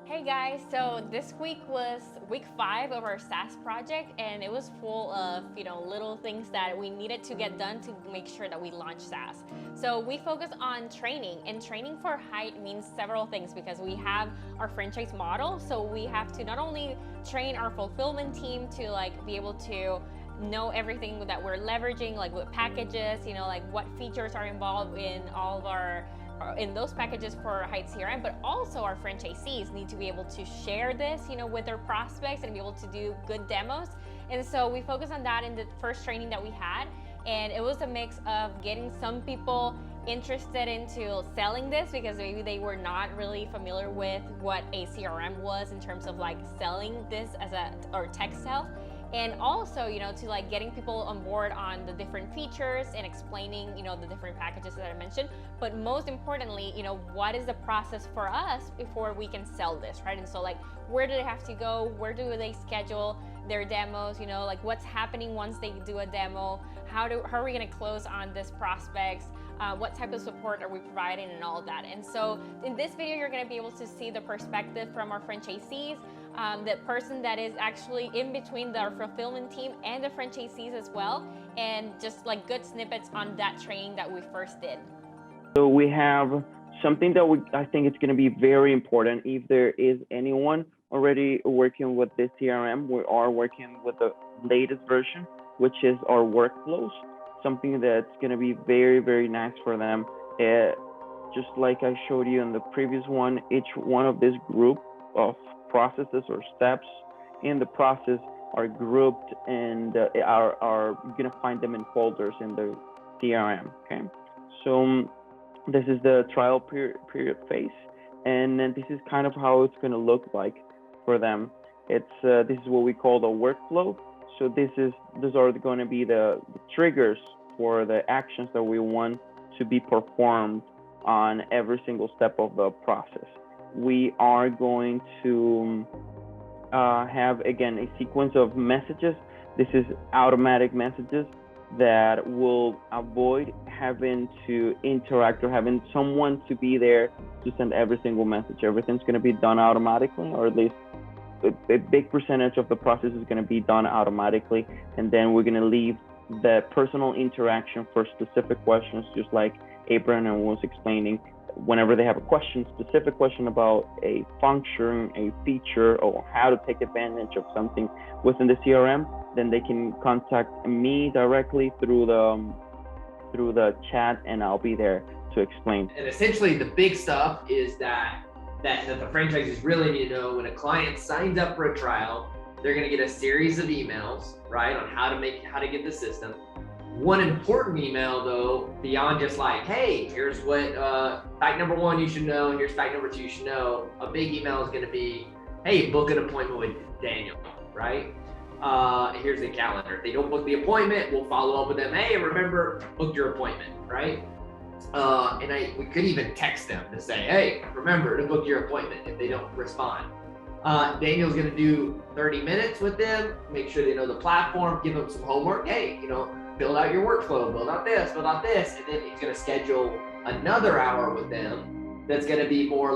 Hey guys, so this week was week 5 of our Saas project, and it was full of little things that we needed to get done to make sure that we launch Saas. So we focus on training, and training for Hite means several things because we have our franchise model. So we have to not only train our fulfillment team to be able to know everything that we're leveraging, like what packages, what features are involved in all of our in those packages for Hite CRM, but also our franchisees need to be able to share this, with their prospects and be able to do good demos. And so we focused on that in the first training that we had, and it was a mix of getting some people interested into selling this because maybe they were not really familiar with what a CRM was in terms of selling this as or tech sell. And also, to getting people on board on the different features and explaining, the different packages that I mentioned. But most importantly, what is the process for us before we can sell this, right? And so where do they have to go? Where do they schedule their demos? What's happening once they do a demo? How are we gonna close on this prospects? What type of support are we providing and all of that? And so in this video, you're gonna be able to see the perspective from our franchisees, the person that is actually in between our fulfillment team and the franchisees as well, and just good snippets on that training that we first did. So we have something that I think it's going to be very important. If there is anyone already working with this CRM, we are working with the latest version, which is our workflows, something that's going to be very, very nice for them. Just like I showed you in the previous one, each one of this group of processes or steps in the process are grouped and are going to find them in folders in the CRM. Okay, so this is the trial period phase, and then this is kind of how it's going to look like for them. This is what we call the workflow. So these are going to be the triggers for the actions that we want to be performed on every single step of the process. We are going to have, again, a sequence of messages. This is automatic messages that will avoid having to interact or having someone to be there to send every single message. Everything's going to be done automatically, or at least a big percentage of the process is going to be done automatically. And then we're going to leave the personal interaction for specific questions, just like Abraham was explaining. Whenever they have a specific question about a function, a feature, or how to take advantage of something within the CRM, then they can contact me directly through the chat, and I'll be there to explain. And essentially, the big stuff is that the franchises really need to know when a client signs up for a trial, they're going to get a series of emails, right, on how to get the system. One important email, though, beyond just hey, here's what fact number 1 you should know, and here's fact number 2 you should know. A big email is going to be, hey, book an appointment with Daniel, right? Here's the calendar. If they don't book the appointment, we'll follow up with them. Hey, remember, book your appointment, right? We could even text them to say, hey, remember to book your appointment if they don't respond. Daniel's going to do 30 minutes with them, make sure they know the platform, give them some homework. Hey, build out your workflow, build out this, and then he's going to schedule another hour with them that's going to be more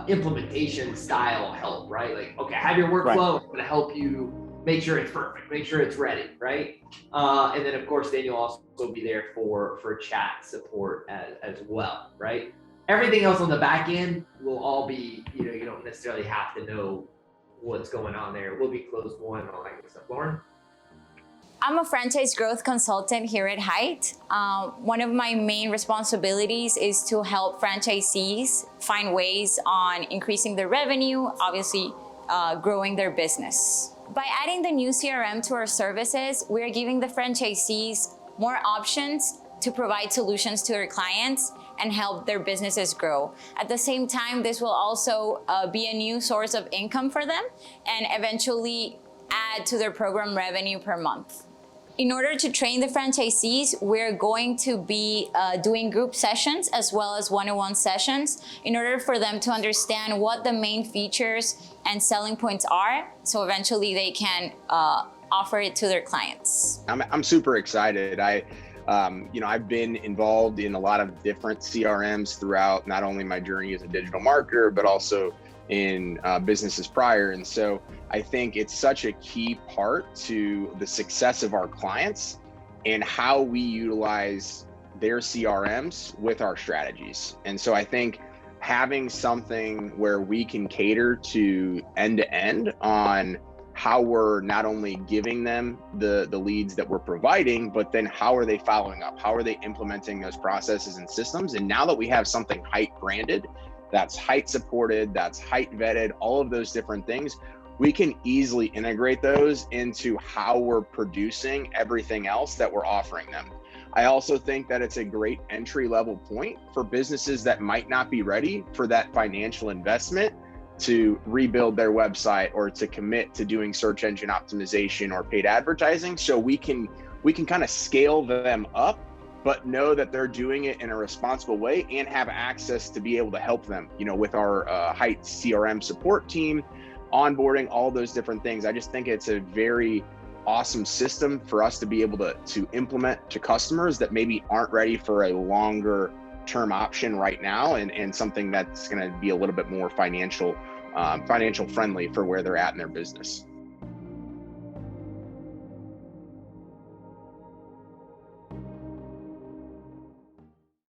implementation style help, right? Okay, have your workflow. Right. I'm going to help you make sure it's perfect, make sure it's ready, right? And then of course, Daniel will also be there for chat support as well, right? Everything else on the back end will all be, you don't necessarily have to know what's going on there. We'll be closed one and all that good stuff. Lauren? I'm a franchise growth consultant here at Hite. One of my main responsibilities is to help franchisees find ways on increasing their revenue, obviously growing their business. By adding the new CRM to our services, we are giving the franchisees more options to provide solutions to their clients and help their businesses grow. At the same time, this will also be a new source of income for them and eventually add to their program revenue per month. In order to train the franchisees, we're going to be doing group sessions as well as one-on-one sessions in order for them to understand what the main features and selling points are, so eventually they can offer it to their clients. I'm super excited. I've been involved in a lot of different CRMs throughout not only my journey as a digital marketer, but also in businesses prior. And so I think it's such a key part to the success of our clients and how we utilize their CRMs with our strategies. And so I think having something where we can cater to end to end on how we're not only giving them the leads that we're providing, but then how are they following up? How are they implementing those processes and systems? And now that we have something Hite branded, that's Hite supported, that's Hite vetted, all of those different things, we can easily integrate those into how we're producing everything else that we're offering them. I also think that it's a great entry level point for businesses that might not be ready for that financial investment to rebuild their website or to commit to doing search engine optimization or paid advertising. So we can kind of scale them up, but know that they're doing it in a responsible way and have access to be able to help them, with our Hite CRM support team, onboarding, all those different things. I just think it's a very awesome system for us to be able to implement to customers that maybe aren't ready for a longer term option right now, and something that's going to be a little bit more financial friendly for where they're at in their business.